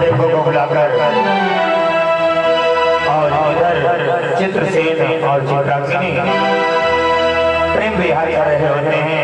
महादेव को बुलाकर और इधर चित्रसेन और चित्रांगिनी प्रेम विहार कर रहे होते हैं।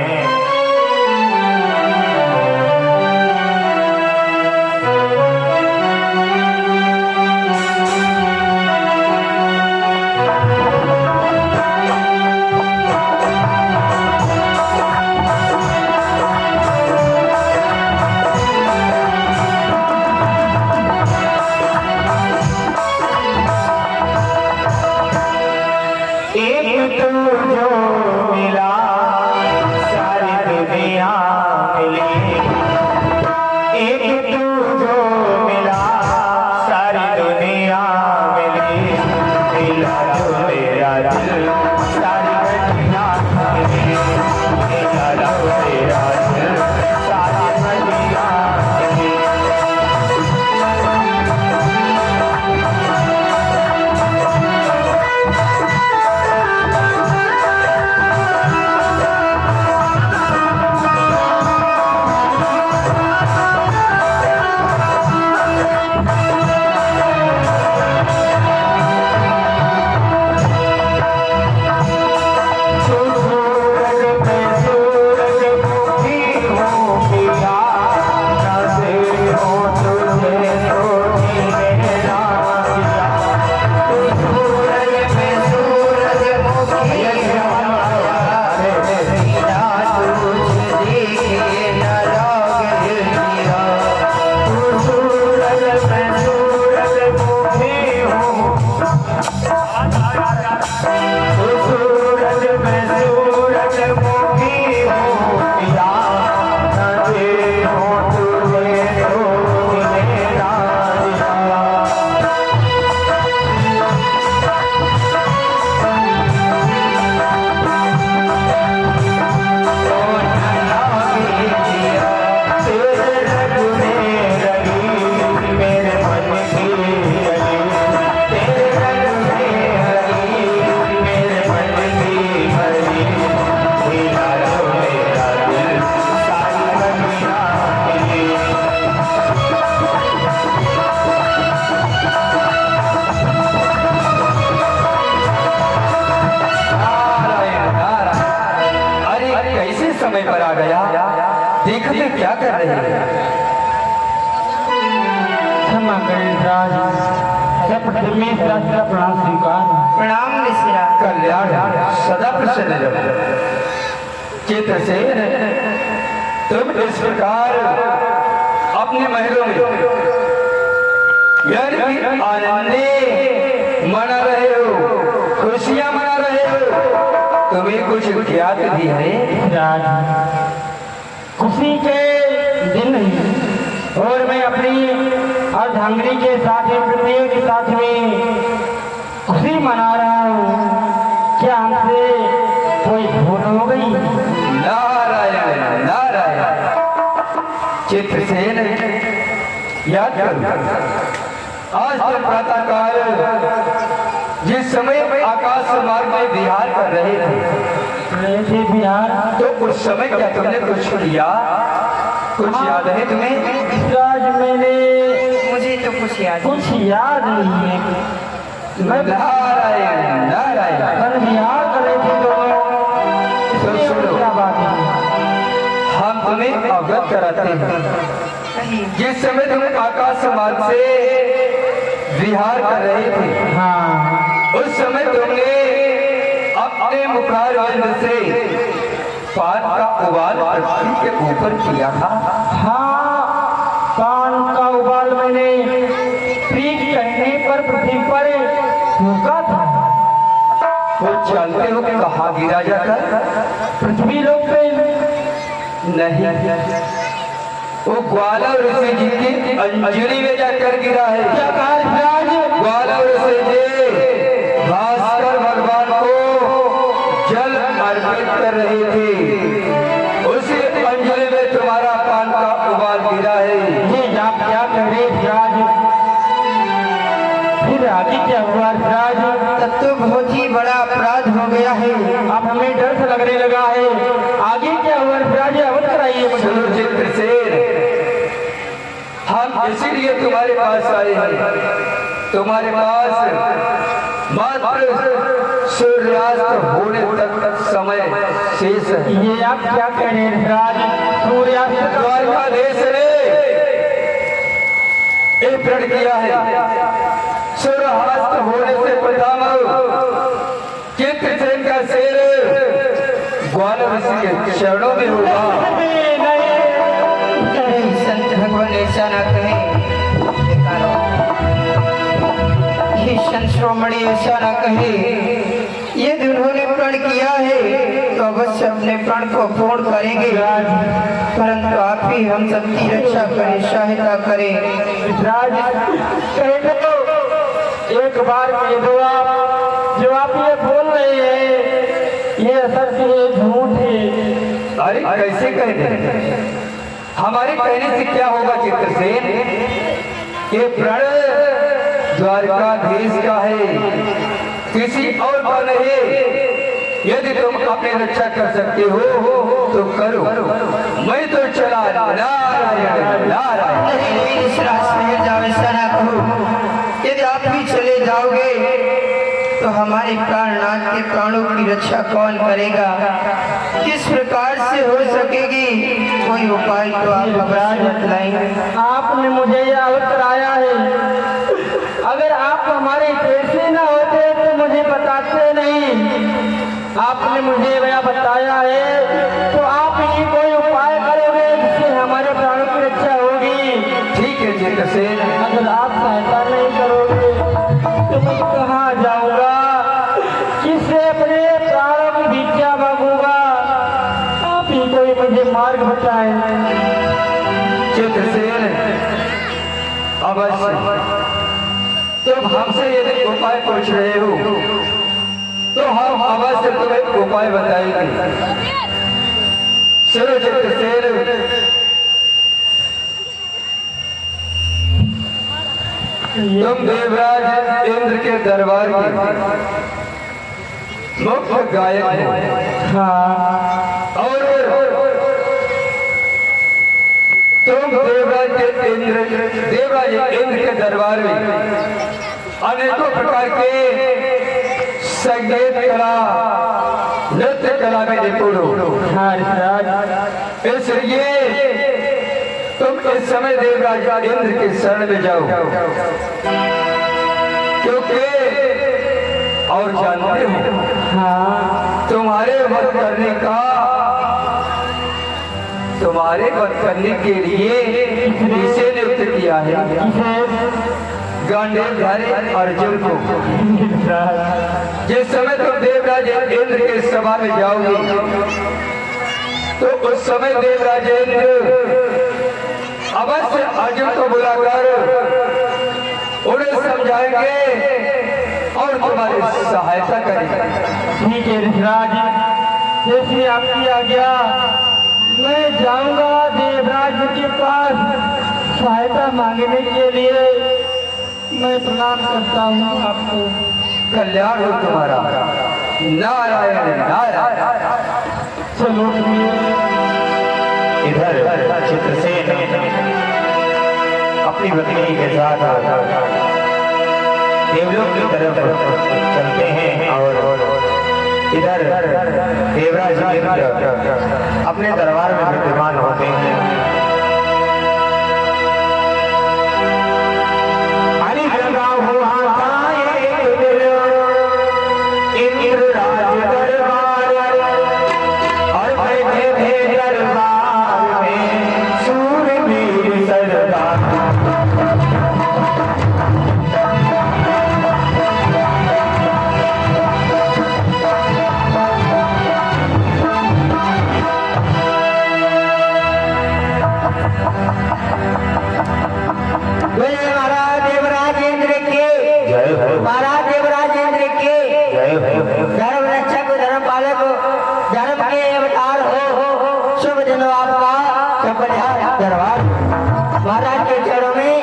समय पर आ गया, देखते क्या कर रहे हैं? क्षमा करें राज, सब में प्रणाम स्वीकार। प्रणाम मिश्रा। कल्याण सदा प्रसन्न रहो। चित्रसेन, तुम इस प्रकार अपने महलों में घर की आनंदे मना रहे हो, खुशियां मना रहे हो, तुम्हें कुछ ज्ञात भी है? राज, खुशी के दिन नहीं और मैं अपनी अर्धांगिनी के साथ पृथ्वी के साथ में खुशी मना रहा हूँ। क्या हमसे कोई भूल हो गई? नारायण नारायण। चित्रसेन, याद करो, आज तो प्रातः काल जिस समय आकाश मार्ग में विहार कर रहे थे बिहार, तो उस समय क्या तुमने कुछ किया? कुछ याद है तुम्हें? राज, मुझे तो कुछ याद नहीं है। मैं नारायण नारायण। बिहार कर रहे थे तो सुनो, क्या बात है? हम तुम्हें अवगत कराते हैं। जिस समय तुम आकाश मार्ग से विहार कर रहे थे, हाँ, उस समय तुमने अपने मुखारविंद से पान का उबाल पृथ्वी के ऊपर किया था। हाँ, पान का उबाल मैंने प्रीत कहने पर पृथ्वी पर फूंका था। तो जानते हो कि कहाँ गिरा जाकर? पृथ्वी लोक पे नहीं, वो ग्वाला ऋषि जी की अंजलि में जाकर गिरा है। क्या कहा राज? ग्वाला ऋषि जी भास्कर भगवान को जल अर्पित कर रहे थे, उसी अंजलि में तुम्हारा पान का उबाल गिरा है। ये आप क्या कह रहे राज? फिर आगे क्या हुआ राज? तब तो बहुत ही बड़ा अपराध हो गया है। अब हमें डर से लगने लगा है। आगे क्या हुआ राज? अवध कराइए मुझे। सुनो चित्रसेन, हम इसीलिए तुम्हारे पास आए हैं। तुम्हारे पास मात्र सूर्यास्त होने तक समय शेष है। ये आप क्या कह रहे हैं राज? सूर्यास्त का द्वारकाधीश ने एक प्रण किया है, सूर्यास्त होने से प्रथम चित्रसेन का शेर ग्वाल ऋषि के चरणों में होगा। नहीं, संत भगवान ऐसा ना कहे। ये संत श्रोमणी ऐसा ना कहे। यदि उन्होंने प्रण किया है तो अवश्य अपने प्रण को पूर्ण करेंगे, परंतु आप ही हम सबकी रक्षा करें, सहायता करें। राज कह दो, एक बार कह दो आप, जो आप ये बोल रहे हैं ये असर से ये झूठ है। अरे कैसे कहते हैं? हमारे कहने से क्या होगा चित्रसेन? ये प्रण द्वारकाधीश का है, किसी और का नहीं। यदि तुम अपनी रक्षा कर सकते हो तो करो, मैं तो चला। नारायण नारायण। नहीं, इस रास्ते में जाओ, ऐसा ना कहो। यदि आप भी चले जाओगे तो हमारे प्राणनाथ के प्राणों की रक्षा कौन करेगा? किस प्रकार से हो सकेगी? कोई उपाय तो आप अवश्य बतलाएं। आपने मुझे यह कराया है, अगर आप हमारे पैसे ना होते तो मुझे बताते नहीं। आपने मुझे वह बताया है तो आप ही कोई उपाय करोगे जिससे हमारे प्राणों की रक्षा होगी। ठीक है चित्रसेन, अगर आप सहायता नहीं करोगे तो मैं कहाँ जाऊंगा, किससे अपने प्राणों की भिक्षा मांगूंगा? आप ही कोई मुझे मार्ग बताए। चित्रसेन अवश्य तुम हमसे यदि उपाय पूछ रहे हो तो हम अवश्य तुम्हें उपाय बताएंगे। सुनो चित्रसेन, तुम देवराज इंद्र के दरबार के मुख्य गायक हो। हाँ, और तुम देवराज इंद्र के दरबार में अनेकों प्रकार के संगीत कला, नृत्य कला में निपुण हो। हाँ राज, इसलिए तुम इस समय देवराज इंद्र के शरण में जाओ, क्योंकि और जानते हो हाँ, तुम्हारे वध करने के लिए इसे नियुक्त किया है गांडीवधारी अर्जुन को। जिस समय तुम देवराज इंद्र के सभा में जाओगे तो उस समय देवराज इंद्र अवश्य अर्जुन को बुलाकर उन्हें समझाएंगे और तुम्हारी सहायता करेंगे। ठीक है ऋषिराज, जैसी आपकी आज्ञा, मैं जाऊंगा देवराज के पास सहायता मांगने के लिए। मैं प्रणाम करता हूँ आपको। कल्याण हो तुम्हारा। नारायण नारायण। चलो इधर चित्रसेन अपनी पत्नी के साथ देवलोक की तरफ चलते हैं और इधर देवराज इंद्र अपने दरबार में विद्यमान होते हैं। महाराज के चरणों में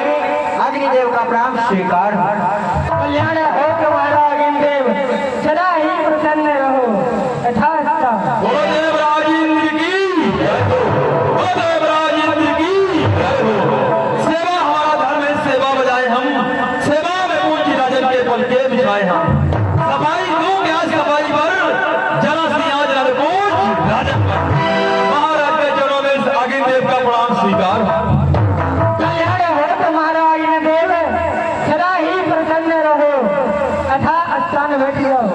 अग्निदेव का प्रणाम स्वीकार। कल्याण हो तुम्हारा अग्निदेव, सदा ही प्रसन्न रहो। यथास्था देवराज इंद्र की, देवराज इंद्र की सेवा हमारा हल्के बिछाए हैं। सफाई दूं क्या सफाई पर जरा सी आज लड़कोट राजन पर महाराज के चरणों में आगे देव का प्रणाम स्वीकार। कल्याण हो तुम्हारा आगे देव, सदा ही प्रसन्न रहो, अथा स्थान बैठ जाओ।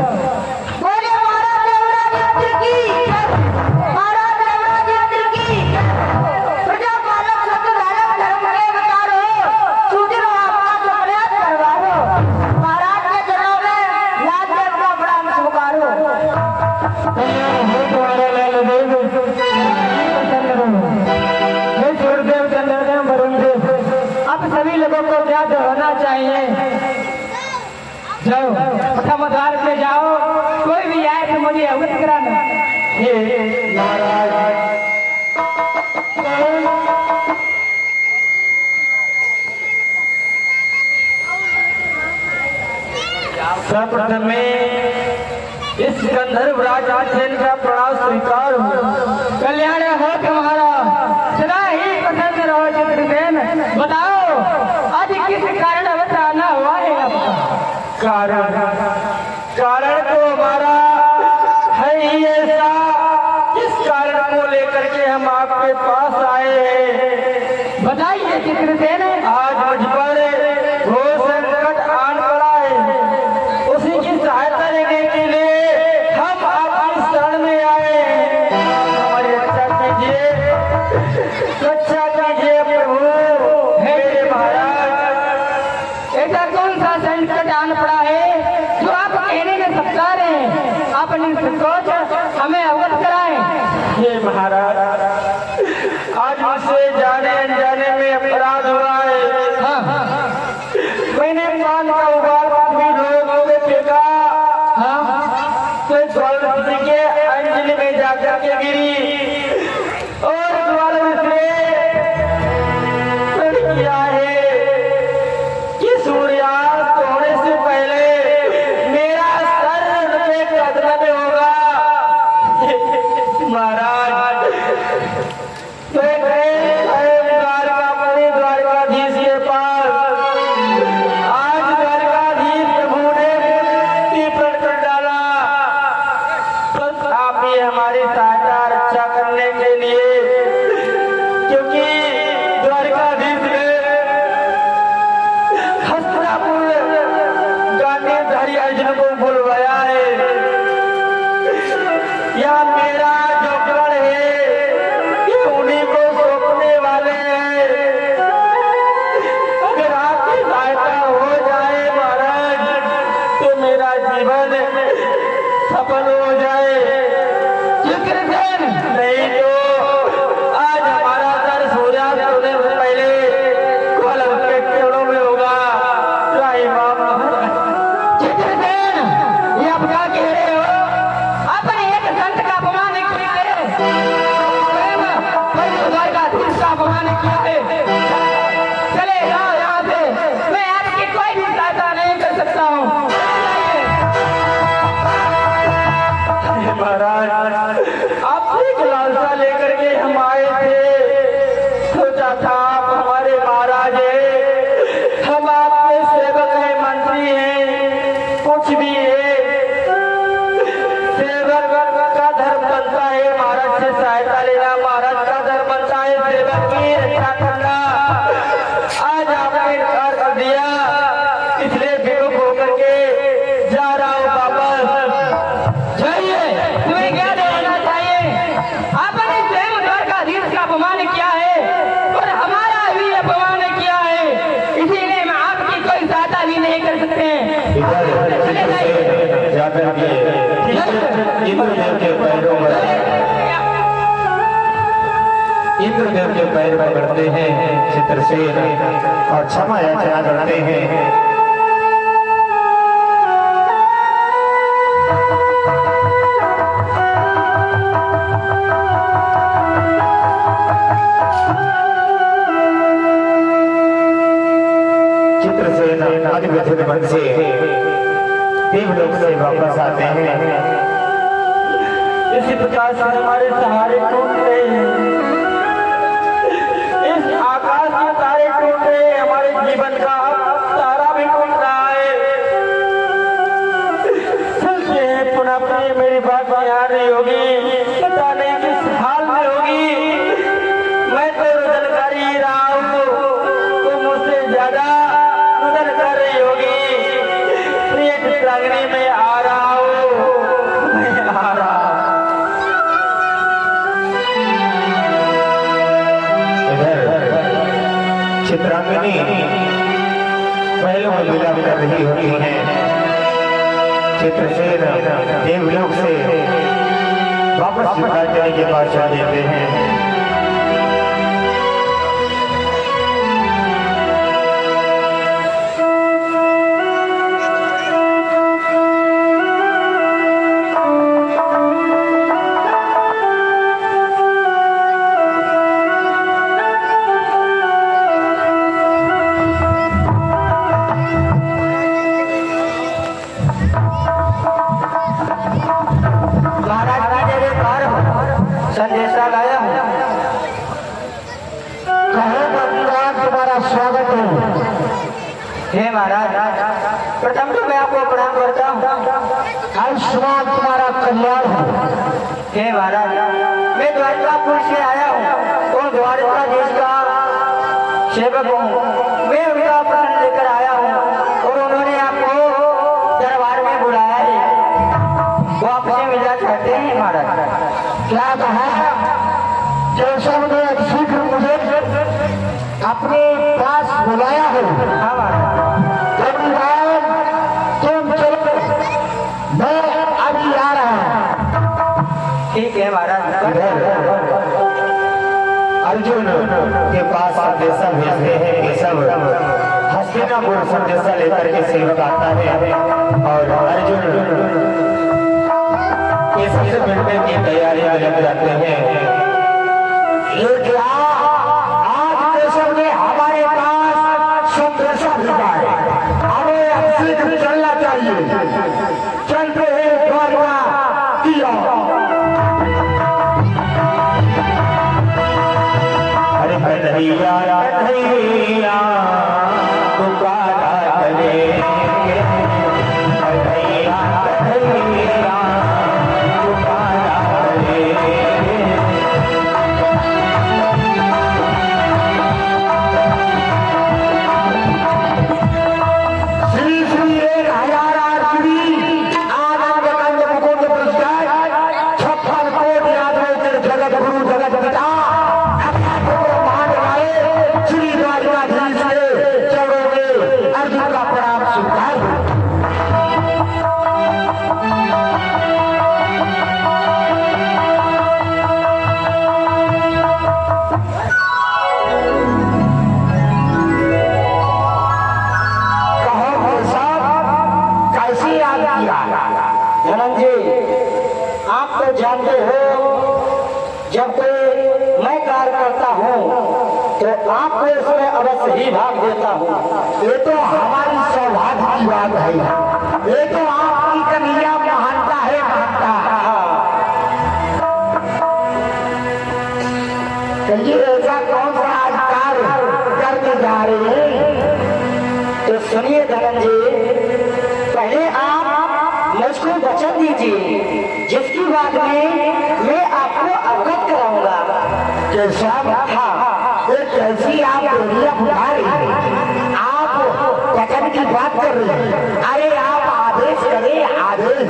बोले महाराज देवराज इंद्र की जय, महाराज देवराज इंद्र की जय। प्रजा पालक सत्य धारक धर्म के अवतार हो, सूझो आपात प्रयास करवारो, महाराज के चरणों में लाल देव का प्रणाम स्वीकारो। कल्याण हो तुम्हारा लाल देव, प्रसन्न रहो। हे सूर्यदेव, चंद्रदेव, वरुण देव, अब सभी लोगों को ज्ञात होना चाहिए। जाओ प्रथम द्वार पे जाओ, कोई भी आए तो मुझे अवगत कराना। हे महाराज, सर्वप्रथम इस गंधर्व राजसेन का प्रणाम स्वीकार हो। कल्याण हो तुम्हारा, सदा ही प्रसन्न रहो। चित्रसेन, बताओ आज किस कारण अवतारना हुआ है आपका? कारण तो हमारा है ही ऐसा, जिस कारण को लेकर के हम आपके पास आए हैं। बताइए चित्रसेन। आज मुझ पर वो संकट आन पड़ा है, उसी की सहायता लेने के लिए हम आपकी शरण में आए हैं। हमारी रक्षा कीजिए, रक्षा कीजिए प्रभु। हे मेरे महाराज, ऐसा कौन सा संकट आन पड़ा है जो आप कहने में सत्कार हैं? आप निसंकोच हमें अवगत कराएं। हे महाराज, आज मुझसे जाने अनजाने में अपराध हुआ है। मैंने पान का उबाल भी लोगों को फेंका, तो ज्वाला के अंजलि में जाकर के गिरी और ज्वाला से प्रण किया है कि सूर्यास्त होने से पहले मेरा सर उनके कदम में होगा। महाराज, द्वारकाधीश के पास आज द्वारकाधीश प्रभु ने प्रण कर डाला, बस आप ही हमारी सहायता रक्षा करने के लिए, क्योंकि द्वारकाधीश ने हस्तिनापुर गांधीधारी अर्जुन को बुलवाया है। यह मेरा जो गण है ये उन्हीं को सौंपने वाले हैं। अगर आपकी सहायता हो जाए महाराज, तो मेरा जीवन सफल हो जाए। चित्रसेन, नहीं तो आज हमारा सर सूर्यास्त होने से पहले कलम के टेड़ों में होगा। राही बाप चित्रसेन, ये आप क्या कह रहे हो? अपने एक संत का अपमान किया है, द्वारकाधीश का अपमान किया है। चले जाओ यहाँ से, मैं आपकी कोई भी सहायता नहीं कर सकता हूँ। महाराज, आपसे एक लालसा लेकर के हम आए थे, सोचा था आप हमारे महाराज हैं, हम आपके सेवक हैं, मंत्री हैं, कुछ भी है। सेवक का धर्म बनता है महाराज से सहायता लेना, महाराज का धर्म बनता है सेवक की रक्षा करना। आज आपने इनकार कर दिया, इसलिए बेवकूफ होकर के जा रहा हूँ वापस। जाइए, तुम्हें क्या होना चाहिए? आपने स्वयं द्वारकाधीश का अपमान किया है और हमारा भी अपमान किया है, इसीलिए मैं आपकी कोई सहायता भी नहीं कर सकते। जाकर के इंद्रदेव के पैरों में इंद्रदेव के पैर पकड़ते हैं चित्रसेन और क्षमा याचना करते हैं। चित्रसेन अधिव्यथित मन से देवलोक से वापस आते हैं। इसी प्रकार से हमारे सहारे टूट रहे हैं, इस आकाश के तारे टूट रहे हैं, हमारे जीवन का तारा भी टूट रहा है। ज्यादा रुदन कर रही होगी। प्रिय चित्रांगनी में आ रहा हूँ, मैं आ रहा इधर चित्रांगनी महलों में विलाप कर रही होती है। चित्रसेन देवलोक से वापस चित्रांगनी के पास चल देते हैं। संदेशा लाया हूँ। तुम्हारा स्वागत है। हे महाराज, प्रथम तो मैं आपको प्रणाम करता हूँ। आयुष्मान तुम्हारा कल्याण हो। हे महाराज, मैं द्वारकापुर से आया हूँ और द्वारकाधीश का सेवक हूँ। मैं उनका प्रश्न लेकर आया हूँ और उन्होंने आपको दरबार में बुलाया है। वो आपसे मिलना चाहते हैं महाराज। क्या कहा? जैसा उन्हें शीघ्र मुझे अपने पास बुलाया हो। हाँ महाराज। तुम चलो, मैं अभी आ रहा हूँ। ठीक है महाराज। अर्जुन के पास संदेशा भेजते हैं कि सब हस्तिनापुर संदेशा लेकर के सेवक आता है और अर्जुन ये सबसे मिलने की तैयारी में लग जाते हैं। ये क्या आज केशव ने हमारे पास संदेशा भेजा है, हमें अब शीघ्र चलना चाहिए। चलते हैं द्वारका की ओर। अरे कन्हैया कन्हैया पुकारा करे, कन्हैया कन्हैया पुकारा करे। श्री श्री 1008 श्री आनंद कंद मुकुंद प्रसाद 56 कोट यादव के जगत गुरु जगत पिता श्री द्वारकाधीश के चरणों में अर्जुन का प्रणाम स्वीकार हो। कहो भाई साहब, कैसी याद किया? धनंजय जी, आप तो जानते हो जब कोई मैं कार्य करता हूँ तो आपको इसमें अवश्य ही भाग देता हूँ। ये तो हमारी सौभाग्य की बात है। ये तो आपकी कन्हैया महानता है, महानता। कहिए ऐसा कौन सा आज कार्य करने जा रहे हैं? तो सुनिए धनंजय, पहले आप मुझको वचन दीजिए जिसकी बात में मैं आपको अवगत कराऊंगा। कैसा? हाँ, ये कैसी आप बोलियां बुला रही हैं? आप वचन की बात कर रही हैं। अरे आप आदेश करें, आदेश।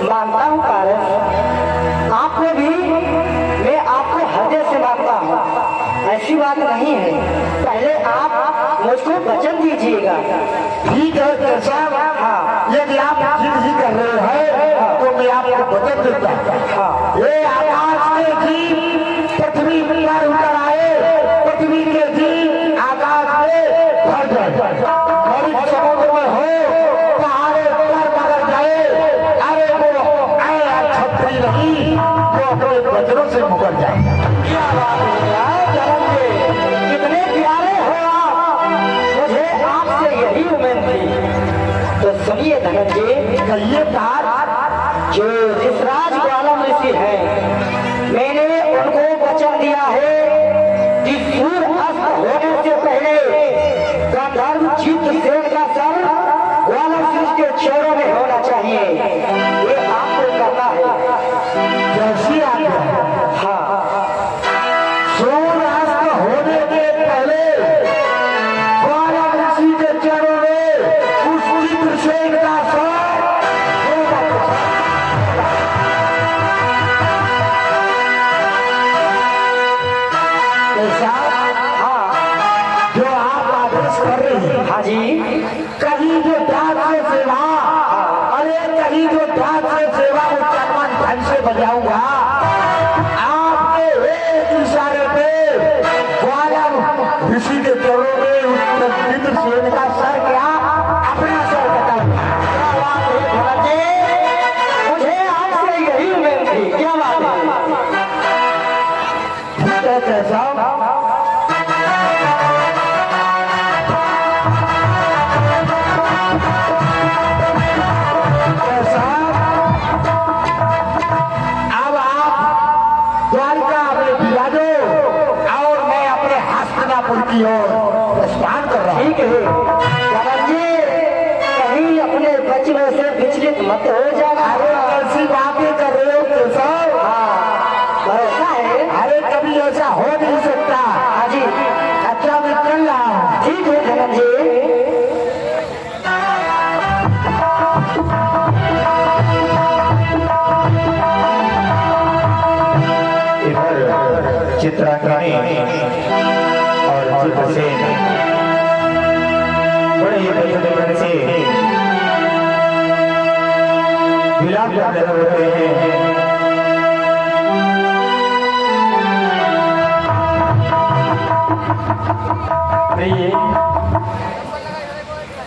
मानता हूँ पारस, आपको भी मैं आपको हृदय से मानता हूँ, ऐसी बात नहीं है। पहले आप मुझको वचन दीजिएगा। ठीक है कैसा? हाँ, यदि आप जिद ही कर रहे हैं तो मैं आपको वचन देता हूँ। ये आकाश के जीव पृथ्वी पर उतर आए, पृथ्वी के जीव आकाश में भर जाए, और समुद्र में हो पहाड़े पर मगर जाए। अरे वो छतरी नहीं जो अपने वज्रों से मुकर जाए। क्या बात है यार धनंजय, कितने प्यारे हो आप, मुझे आपसे यही उम्मीद थी। तो सुनिए धनंजय, कहिए बात। जो ऋषराज ग्वालम ऋषि है, मैंने उनको वचन दिया है कि सूर्य अस्त होने से पहले गंधर्व चित्रसेन का सर ग्वालम ऋषि के चरणों में होना चाहिए। ये आपको करना है। जैसी आज्ञा। हाँ, सूर्यास्त होने के पहले नहीं। हाँ जी। कहीं जो ध्यान से सेवा, अरे कहीं जो ध्यान से सेवा वो तन धन से बजाऊंगा। आपके एक इशारे पे ग्वालियर ऋषि के चरणों में उत्तर सेन का सर क्या अपना सर कटाऊंगा। क्या बात है भगत जी, मुझे आपसे यही उम्मीद थी। क्या बात है कैसा अब आप द्वारका में दिला दो और मैं अपने हस्तिनापुर की ओर प्रस्थान कर रहा हूँ। ठीक है भगत जी, कहीं अपने बचने से विचलित मत हो जाना। अरे कैसी बातें कर रहे हो केशव? भरोसा है। अरे कभी ऐसा हो नहीं सकता। हाँ जी। अच्छा मैं चल रहा हूँ। ठीक है भगत जी। इधर चित्रांगनी और चित्रसेन बड़े ही बचपन से विलाप करते होते हैं।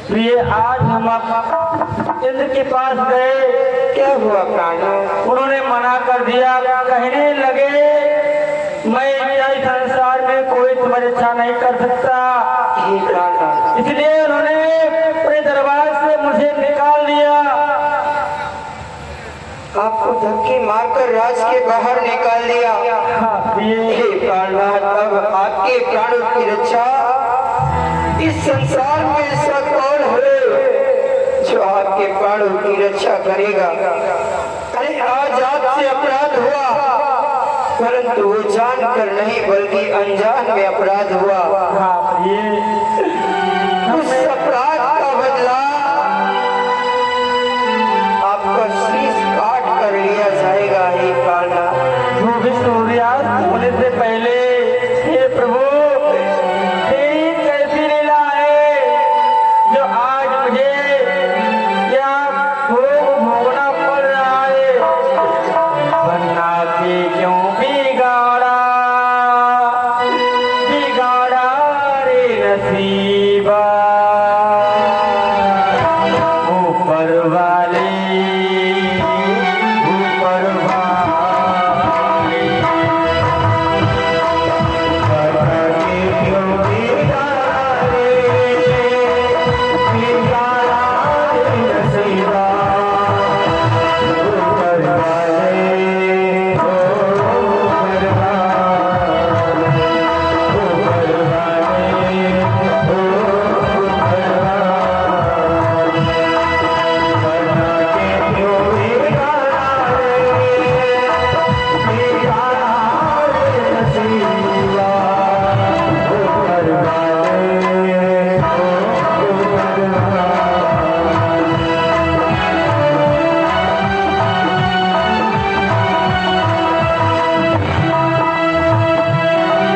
प्रिय, आज हम इंद्र के पास गए। क्या हुआ प्राणों? उन्होंने मना कर दिया, कहने लगे मैं इस संसार में कोई तुम्हारी इच्छा नहीं कर सकता। इसलिए उन्होंने अपने दरबार से मुझे निकाल दिया। आपको धक्के मारकर राज के बाहर निकाल दिया। हाँ प्रिय, हे प्राणनाथ, अब आपके प्राणों की रक्षा इस संसार में ऐसा कौन है जो आपके प्राणों की रक्षा करेगा? अरे आज आपसे अपराध हुआ, परंतु वो जानकर नहीं बल्कि अनजान में अपराध हुआ। हाँ प्रिय, उस अपराध का बदला आपका शीश काट कर लिया जाएगा। हे प्राणनाथ, जो भी सूर्यास्त होने से पहले हे प्रभु तेरी कैसी लीला है जो आज मुझे क्या भोग भोगना पड़ रहा है। वरना के क्यों बिगाड़ा बिगाड़ा रे नसीबा। ऊपर वाले ऊपर वाले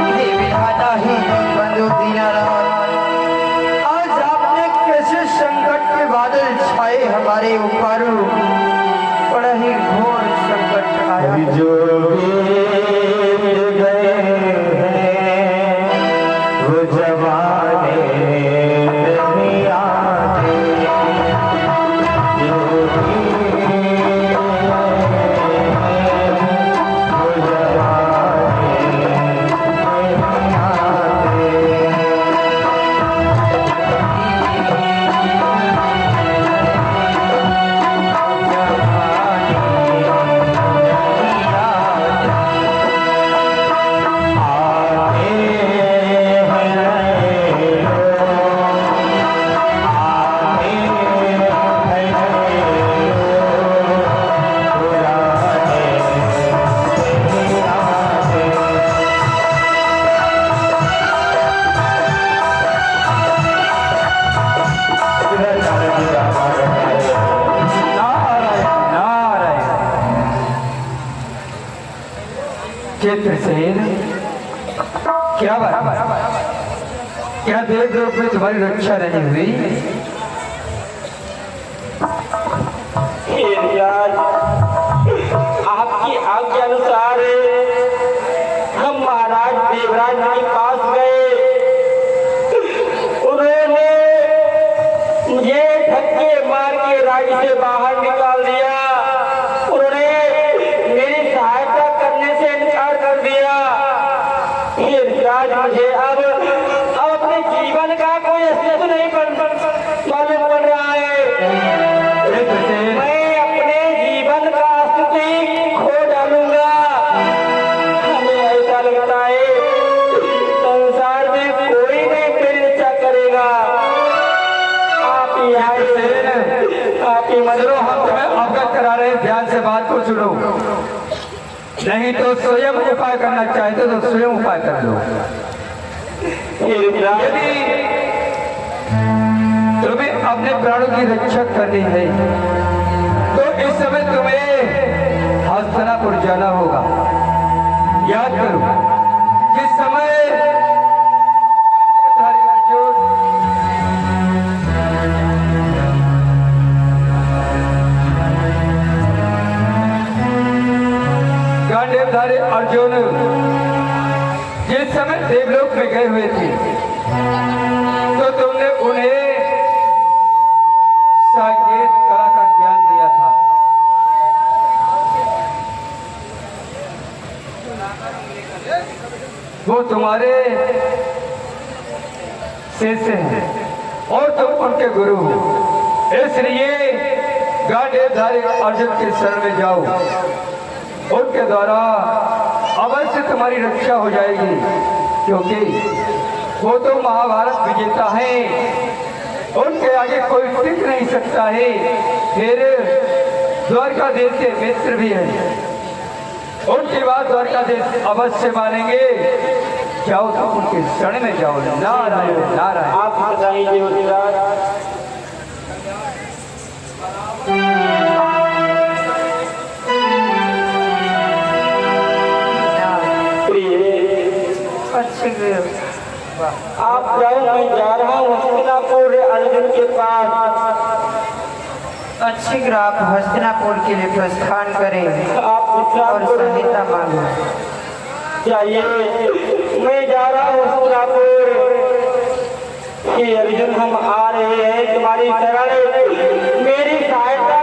हे विधाता, हे बंधु दीनानाथ, आज आपने कैसे संकट के बादल छाए हमारे ऊपर। बड़ा ही घोर संकट आया। जो बीत गए हैं वो जमाने नहीं आते। जो बीत गए हैं वो जमाने नहीं आते। चित्रसेन, क्या बात? क्या देवलोक में तुम्हारी रक्षा नहीं हुई? हे राज, आपकी आज्ञा अनुसार हम महाराज देवराज के पास गए। उन्होंने मुझे धक्के मार के राज्य से बाहर निकाल दिया। उन्होंने मेरी सहायता करने से इनकार कर दिया। हे राज, मुझे अब अपने जीवन का कोई अस्तित्व नहीं मालूम पड़ रहा है। मैं अपने जीवन का अस्तित्व खो डालूंगा। हमें ऐसा लगता है संसार में कोई नहीं मेरी रक्षा करेगा। आप ही आप ही चलो, हम तुम्हें अवगत करा रहे हैं, ध्यान से बात को सुनो। नहीं तो स्वयं उपाय करना चाहते तो स्वयं उपाय कर लो। यदि तुम्हें अपने प्राणों की रक्षा करनी है तो इस समय तुम्हें हस्तिनापुर जाना होगा। याद करो, जिस समय गांडीवधारी अर्जुन जिस समय देवलोक में गए हुए थे तो तुमने उन्हें संगीत कला का ज्ञान दिया था। वो तुम्हारे शिष्य हैं और तुम उनके गुरु हो। इसलिए गांडीवधारी अर्जुन के शरण में जाओ, उनके द्वारा अवश्य तुम्हारी रक्षा हो जाएगी, क्योंकि वो तो महाभारत विजेता है। उनके आगे कोई टिक नहीं सकता है। फिर द्वारकाधीश के मित्र भी हैं, उनकी बात द्वारकाधीश अवश्य मानेंगे। जाओ तो उनके शरण में जाओ। नारायण नारायण। आप बताइए युवराज। आप जाओ, मैं जा रहा हूँ हस्तिनापुर अर्जुन के पास। अच्छी ग्रह आप हस्तिनापुर के लिए प्रस्थान करें आप और संहिता मांगो। चाहिए, मैं जा रहा हूँ हस्तिनापुर। हे अर्जुन, हम आ रहे हैं तुम्हारी शरण, मेरी सहायता